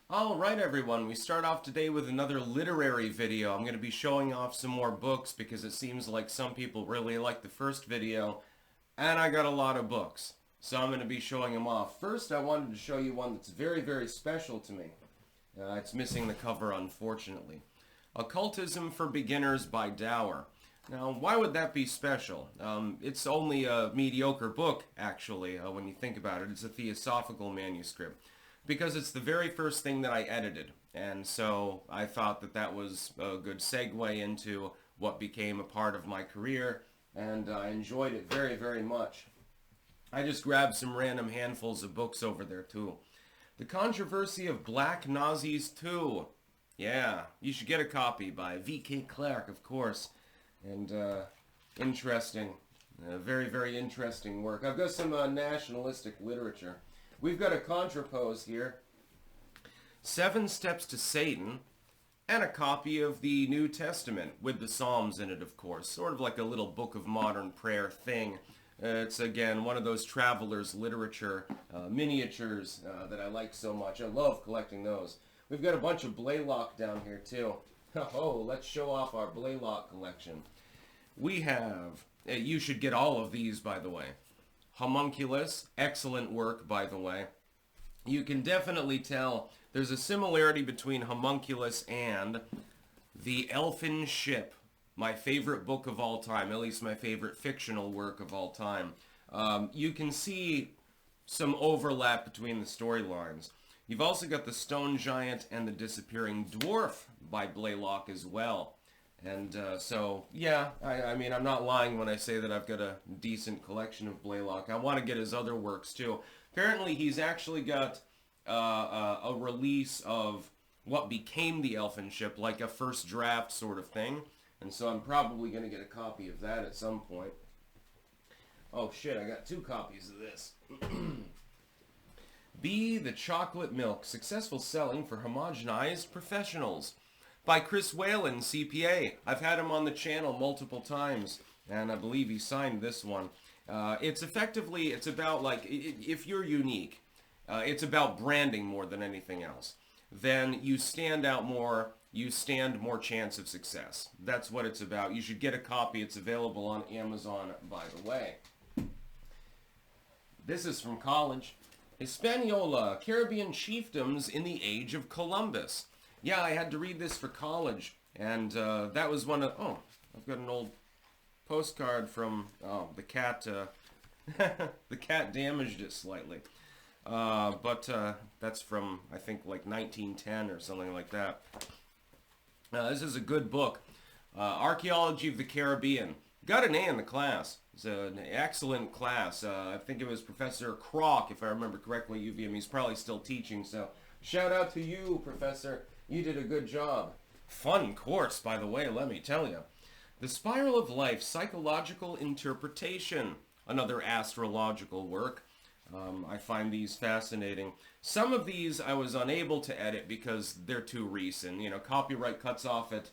Alright everyone, we start off today with another literary video. I'm going to be showing off some more books because it seems like some people really like the first video, and I got a lot of books. So I'm going to be showing them off. First, I wanted to show you one that's very, very special to me. It's missing the cover, unfortunately. Occultism for Beginners by Dower. Now, why would that be special? It's only a mediocre book, actually, when you think about it. It's a theosophical manuscript. Because it's the very first thing that I edited. And so I thought that that was a good segue into what became a part of my career. And I enjoyed it very, very much. I just grabbed some random handfuls of books over there, too. The Controversy of Black Nazis 2. Yeah, you should get a copy by V.K. Clark, of course. And interesting. Very, very interesting work. I've got some nationalistic literature. We've got a contrapose here. 7 Steps to Satan. And a copy of the New Testament with the Psalms in it, of course. Sort of like a little book of modern prayer thing. It's, again, one of those traveler's literature miniatures that I like so much. I love collecting those. We've got a bunch of Blaylock down here, too. Oh, let's show off our Blaylock collection. We have... you should get all of these, by the way. Homunculus, excellent work, by the way. You can definitely tell there's a similarity between Homunculus and The Elfin Ship, my favorite book of all time, at least my favorite fictional work of all time. You can see some overlap between the storylines. You've also got The Stone Giant and The Disappearing Dwarf by Blaylock as well. And so, yeah, I mean, I'm not lying when I say that I've got a decent collection of Blaylock. I want to get his other works, too. Apparently, he's actually got a release of what became the Elfin Ship, like a first draft sort of thing. And so I'm probably going to get a copy of that at some point. Oh, shit, I got 2 copies of this. B. The Chocolate Milk, Successful Selling for Homogenized Professionals. By Chris Whalen, CPA. I've had him on the channel multiple times, and I believe he signed this one. It's effectively, it's about, like, if you're unique, it's about branding more than anything else. Then you stand out more, you stand more chance of success. That's what it's about. You should get a copy. It's available on Amazon, by the way. This is from college. Hispaniola, Caribbean Chiefdoms in the Age of Columbus. Yeah, I had to read this for college, and that was one of... Oh, I've got an old postcard from... Oh, the cat... the cat damaged it slightly. But that's from, I think, like 1910 or something like that. This is a good book. Archaeology of the Caribbean. Got an A in the class. It's an excellent class. I think it was Professor Kroc, if I remember correctly, UVM. He's probably still teaching, so shout out to you, Professor. You did a good job. Fun course, by the way, let me tell you. The Spiral of Life, Psychological Interpretation. Another astrological work. I find these fascinating. Some of these I was unable to edit because they're too recent. You know, copyright cuts off at,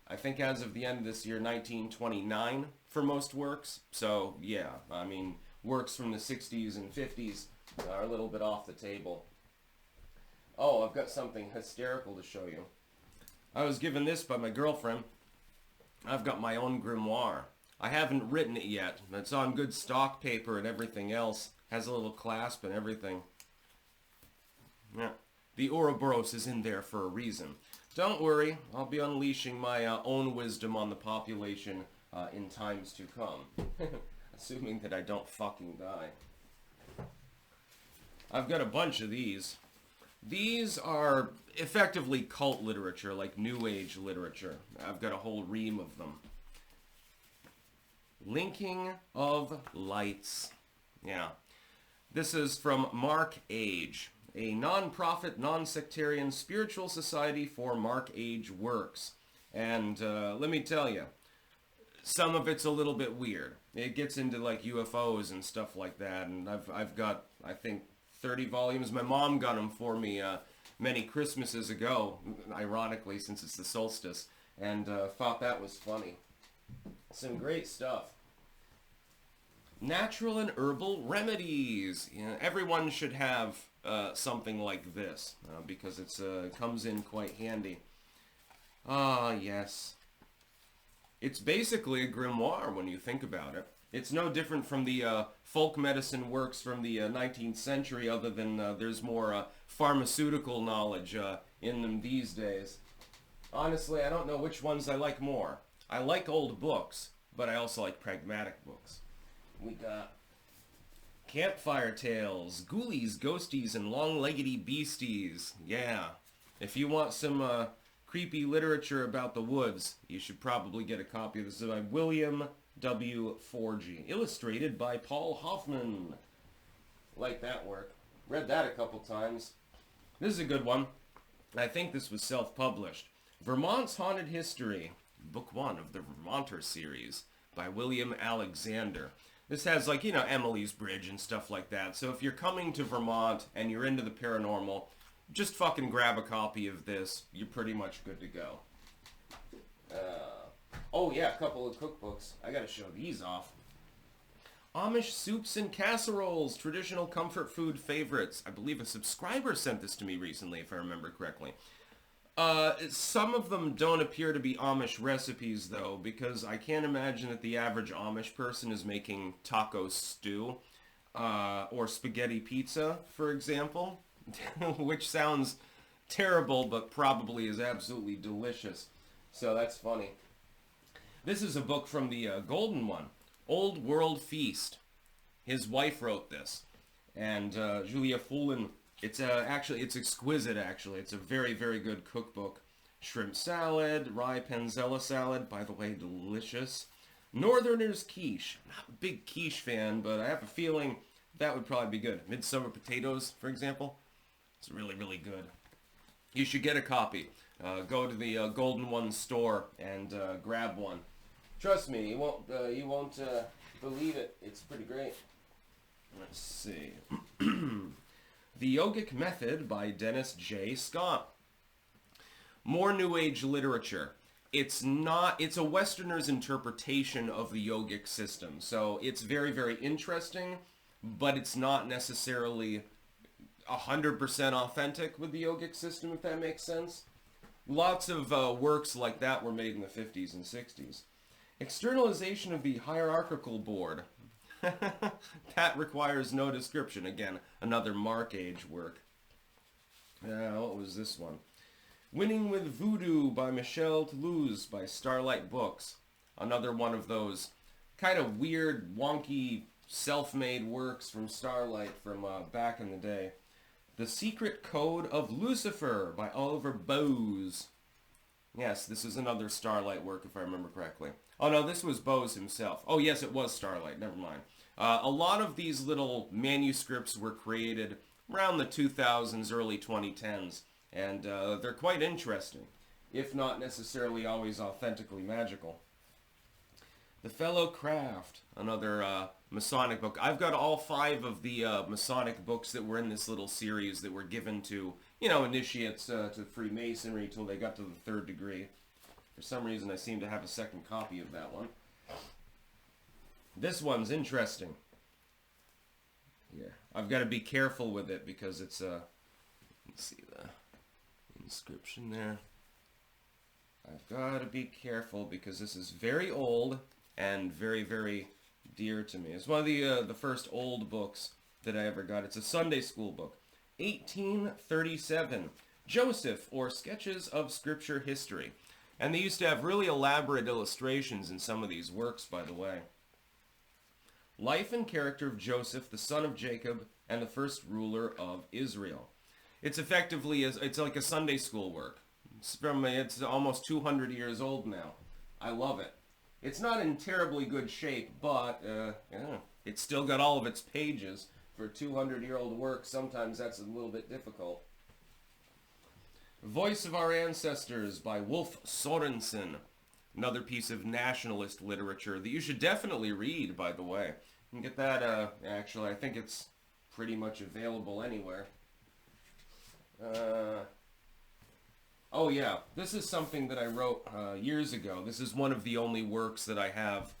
I think as of the end of this year, 1929 for most works. So, yeah, I mean, works from the 60s and 50s are a little bit off the table. Oh, I've got something hysterical to show you. I was given this by my girlfriend. I've got my own grimoire. I haven't written it yet. It's on good stock paper and everything else. Has a little clasp and everything. Yeah. The Ouroboros is in there for a reason. Don't worry, I'll be unleashing my own wisdom on the population in times to come. Assuming that I don't fucking die. I've got a bunch of these. These are effectively cult literature, like New Age literature. I've got a whole ream of them. Linking of Lights. Yeah. This is from Mark Age, a non-profit, non-sectarian spiritual society for Mark Age works. And let me tell you, some of it's a little bit weird. It gets into like UFOs and stuff like that. And I've got, I think, 30 volumes. My mom got them for me many Christmases ago, ironically, since it's the solstice, and thought that was funny. Some great stuff. Natural and herbal remedies. You know, everyone should have something like this, because it comes in quite handy. Ah, yes. It's basically a grimoire when you think about it. It's no different from the folk medicine works from the 19th century, other than there's more pharmaceutical knowledge in them these days. Honestly, I don't know which ones I like more. I like old books, but I also like pragmatic books. We got Campfire Tales, Ghoulies, Ghosties, and Long-Leggedy Beasties. Yeah. If you want some creepy literature about the woods, you should probably get a copy of this. By William W. Forgy. Illustrated by Paul Hoffman. Like that work. Read that a couple times. This is a good one. I think this was self-published. Vermont's Haunted History. Book 1 of the Vermonter series by William Alexander. This has, like, you know, Emily's Bridge and stuff like that. So if you're coming to Vermont and you're into the paranormal, just fucking grab a copy of this. You're pretty much good to go. Oh yeah, a couple of cookbooks. I gotta show these off. Amish Soups and Casseroles, Traditional Comfort Food Favorites. I believe a subscriber sent this to me recently, if I remember correctly. Some of them don't appear to be Amish recipes, though, because I can't imagine that the average Amish person is making taco stew, or spaghetti pizza, for example, which sounds terrible, but probably is absolutely delicious. So that's funny. This is a book from the Golden One, Old World Feast. His wife wrote this, and Julia Foulin. It's exquisite, actually. It's a very, very good cookbook. Shrimp salad, rye panzella salad, by the way, delicious. Northerners quiche. Not a big quiche fan, but I have a feeling that would probably be good. Midsummer potatoes, for example. It's really, really good. You should get a copy. Go to the Golden One store and grab one. Trust me, you won't believe it. It's pretty great. Let's see. The Yogic Method by Dennis J. Scott. More New Age literature. It's a Westerner's interpretation of the yogic system. So it's very, very interesting, but it's not necessarily 100% authentic with the yogic system, if that makes sense. Lots of works like that were made in the 50s and 60s. Externalization of the Hierarchical Board. That requires no description. Again, another Mark Age work. What was this one? Winning with Voodoo by Michel Toulouse by Starlight Books. Another one of those kind of weird, wonky, self-made works from Starlight from back in the day. The Secret Code of Lucifer by Oliver Bowes. Yes, this is another Starlight work, if I remember correctly. Oh, no, this was Bowes himself. Oh, yes, it was Starlight. Never mind. A lot of these little manuscripts were created around the 2000s, early 2010s, and they're quite interesting, if not necessarily always authentically magical. The Fellow Craft, another Masonic book. I've got all 5 of the Masonic books that were in this little series that were given to, you know, initiates to Freemasonry till they got to the 3rd degree. For some reason, I seem to have a second copy of that one. This one's interesting. Yeah, I've got to be careful with it because it's let's see the inscription there. I've got to be careful because this is very old and very, very dear to me. It's one of the first old books that I ever got. It's a Sunday school book. 1837, Joseph, or Sketches of Scripture History. And they used to have really elaborate illustrations in some of these works, by the way. Life and Character of Joseph, the son of Jacob, and the first ruler of Israel. It's effectively, it's like a Sunday school work. It's almost 200 years old now. I love it. It's not in terribly good shape, but yeah, it's still got all of its pages. For a 200-year-old work, sometimes that's a little bit difficult. Voice of Our Ancestors by Wolf Sorensen. Another piece of nationalist literature that you should definitely read, by the way. You can get that, actually, I think it's pretty much available anywhere. Oh yeah, this is something that I wrote years ago. This is one of the only works that I have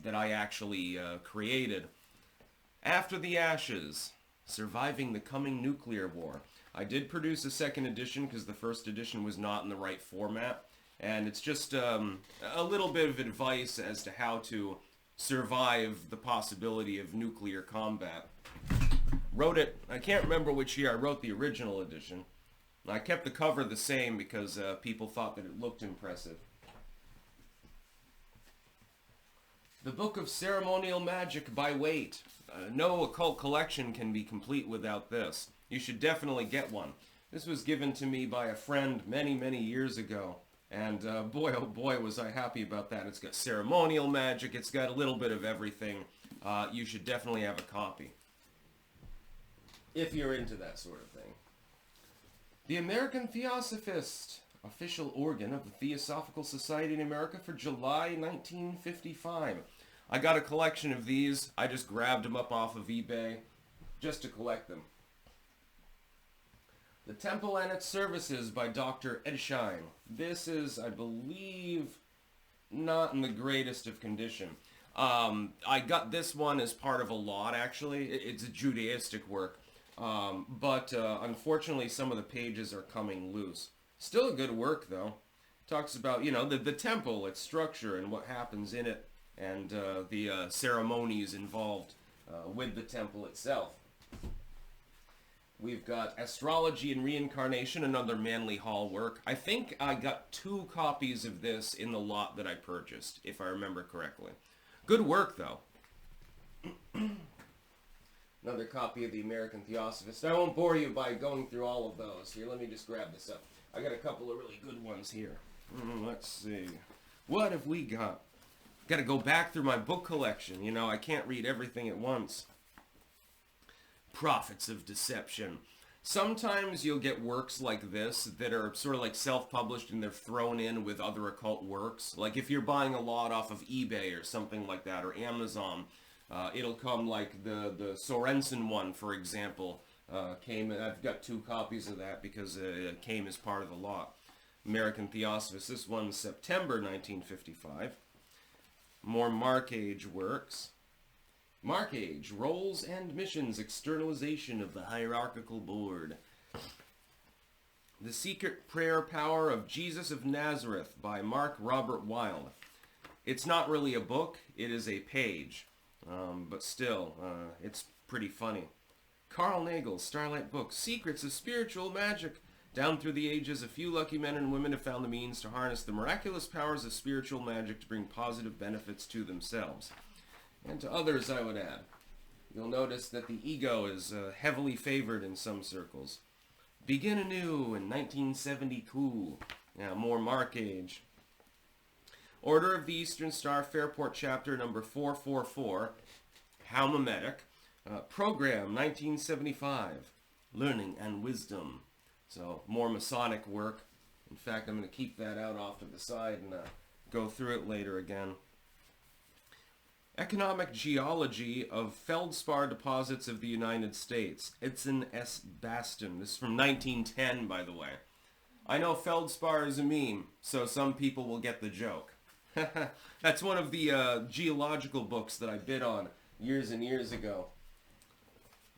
that I actually created. After the Ashes, Surviving the Coming Nuclear War. I did produce a second edition because the first edition was not in the right format. And it's just a little bit of advice as to how to survive the possibility of nuclear combat. Wrote it, I can't remember which year I wrote the original edition. I kept the cover the same because people thought that it looked impressive. The Book of Ceremonial Magic by Waite. No occult collection can be complete without this. You should definitely get one. This was given to me by a friend many, many years ago. And boy, oh boy, was I happy about that. It's got ceremonial magic. It's got a little bit of everything. You should definitely have a copy, if you're into that sort of thing. The American Theosophist, official organ of the Theosophical Society in America for July 1955. I got a collection of these. I just grabbed them up off of eBay just to collect them. The Temple and Its Services by Dr. Edshine. This is, I believe, not in the greatest of condition. I got this one as part of a lot, actually. It's a Judaistic work. But unfortunately, some of the pages are coming loose. Still a good work, though. Talks about, you know, the temple, its structure, and what happens in it, and the ceremonies involved with the temple itself. We've got Astrology and Reincarnation, another Manly Hall work. I think I got 2 copies of this in the lot that I purchased, if I remember correctly. Good work, though. Another copy of the American Theosophist. I won't bore you by going through all of those. Here, let me just grab this up. I got a couple of really good ones here. Let's see. What have we got? Got to go back through my book collection. You know, I can't read everything at once. Prophets of Deception. Sometimes you'll get works like this that are sort of like self-published and they're thrown in with other occult works. Like if you're buying a lot off of eBay or something like that, or Amazon, it'll come like the Sorensen one, for example, came. I've got 2 copies of that because it came as part of the lot. American Theosophist. This one's September 1955. More Mark Age works. Mark Age, Roles and Missions, Externalization of the Hierarchical Board. The Secret Prayer Power of Jesus of Nazareth by Mark Robert Wilde. It's not really a book, it is a page, but still, it's pretty funny. Carl Nagel's Starlight Book, Secrets of Spiritual Magic. Down through the ages, a few lucky men and women have found the means to harness the miraculous powers of spiritual magic to bring positive benefits to themselves. And to others, I would add. You'll notice that the ego is heavily favored in some circles. Begin Anew in 1972. Now, more Mark Age. Order of the Eastern Star, Fairport Chapter number 444. How Mimetic. Program 1975. Learning and Wisdom. So, more Masonic work. In fact, I'm going to keep that out off to the side and go through it later again. Economic Geology of Feldspar Deposits of the United States. Etzen S. Baston. This is from 1910, by the way. I know feldspar is a meme, so some people will get the joke. That's one of the geological books that I bid on years and years ago.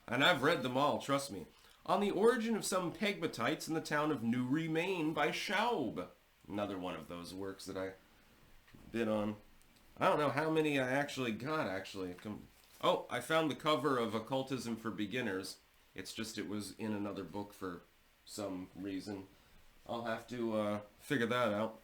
And I've read them all, trust me. On the Origin of Some Pegmatites in the Town of Newry, Maine by SHIB. Another one of those works that I bid on. I don't know how many I actually got, actually. Oh, I found the cover of Occultism for Beginners. It's just it was in another book for some reason. I'll have to figure that out.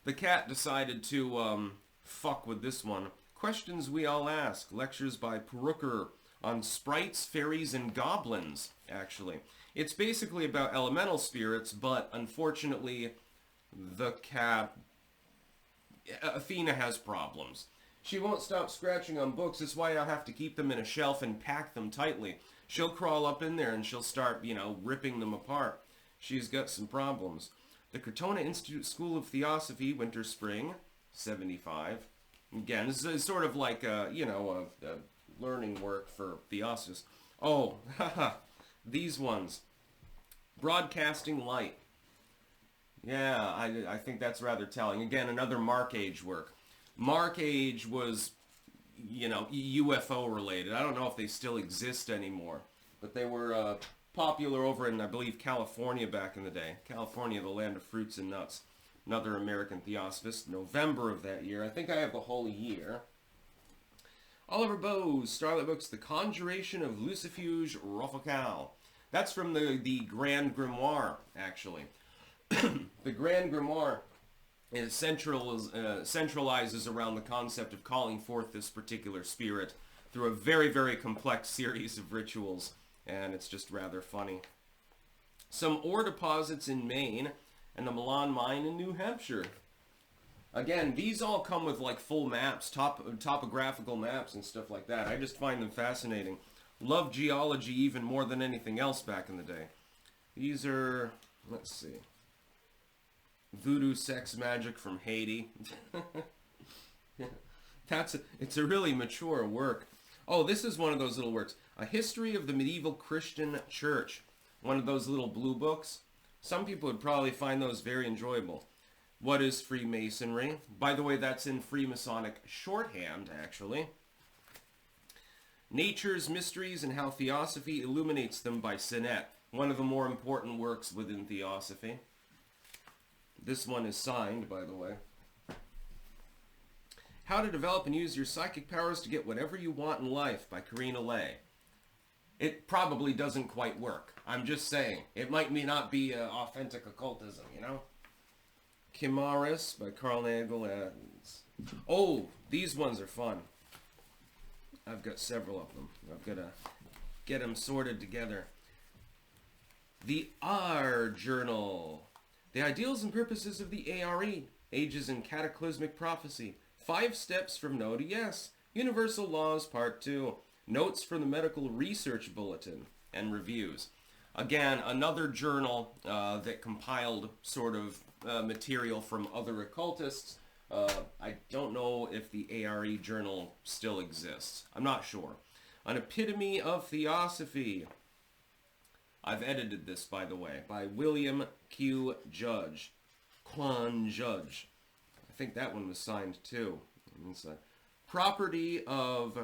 The cat decided to fuck with this one. Questions We All Ask. Lectures by Perucker on sprites, fairies, and goblins, actually. It's basically about elemental spirits, but unfortunately, the cat... Athena has problems. She won't stop scratching on books. That's why I'll have to keep them in a shelf and pack them tightly. She'll crawl up in there and she'll start, you know, ripping them apart. She's got some problems. The Crotona Institute School of Theosophy, Winter Spring, 75. Again, this is sort of like a, you know, a learning work for Theosophists. Oh, haha, these ones. Broadcasting Light. Yeah, I think that's rather telling. Again, another Mark Age work. Mark Age was you know, UFO related. I don't know if they still exist anymore, but they were popular over in, I believe, California back in the day. California, the land of fruits and nuts. Another American Theosophist, November of that year. I think I have the whole year. Oliver Bowes, Starlight Books, The Conjuration of Lucifuge Rofocal. That's from the Grand Grimoire, actually. The Grand Grimoire is centralizes around the concept of calling forth this particular spirit through a very, very complex series of rituals, and it's just rather funny. Some ore deposits in Maine, and the Milan Mine in New Hampshire. Again, these all come with like full maps, topographical maps and stuff like that. I just find them fascinating. Love geology even more than anything else back in the day. These are, let's see, voodoo sex magic from Haiti. It's a really mature work. Oh, this is one of those little works. A History of the Medieval Christian Church. One of those little blue books. Some people would probably find those very enjoyable. What is Freemasonry? By the way, that's in Freemasonic shorthand, actually. Nature's Mysteries and How Theosophy Illuminates Them by Sinet. One of the more important works within Theosophy. This one is signed, by the way. How to Develop and Use Your Psychic Powers to Get Whatever You Want in Life by Karina Lay. It probably doesn't quite work. I'm just saying. It might not be authentic occultism, you know? Chimaris by Carl Nagel. Oh, these ones are fun. I've got several of them. I've got to get them sorted together. The R Journal. The Ideals and Purposes of the ARE. Ages in Cataclysmic Prophecy. 5 Steps from No to Yes. Universal Laws Part 2. Notes from the Medical Research Bulletin. And reviews. Again, another journal that compiled sort of material from other occultists. I don't know if the ARE journal still exists. I'm not sure. An Epitome of Theosophy. I've edited this, by the way, by William Q. Judge. Quan Judge. I think that one was signed too. It's a Property of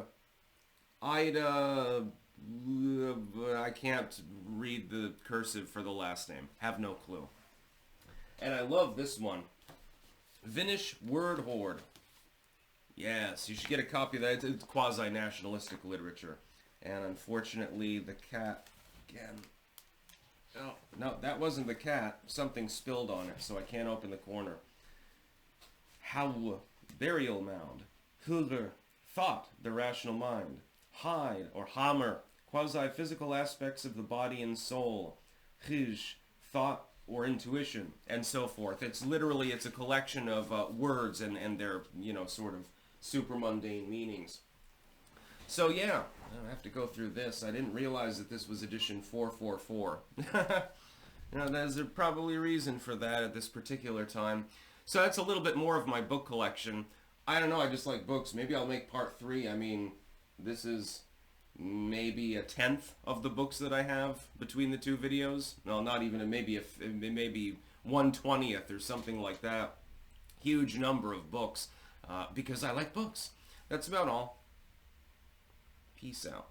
Ida... I can't read the cursive for the last name. Have no clue. And I love this one. Vinnish Word Hoard. Yes, you should get a copy of that. It's quasi-nationalistic literature. And unfortunately, the cat, again... Oh, no, that wasn't the cat. Something spilled on it, so I can't open the corner. How Burial Mound. Hilger, Thought, the Rational Mind. Hide, or Hammer, quasi-physical aspects of the body and soul. Hij, Thought, or intuition, and so forth. It's literally, it's a collection of words and their, you know, sort of super mundane meanings. So yeah, I have to go through this. I didn't realize that this was edition 444. You know, there's probably a reason for that at this particular time. So that's a little bit more of my book collection. I don't know, I just like books. Maybe I'll make part 3. I mean, this is maybe a 10th of the books that I have between the 2 videos. No, not even. Maybe 1/20th or something like that. Huge number of books because I like books. That's about all. Peace out.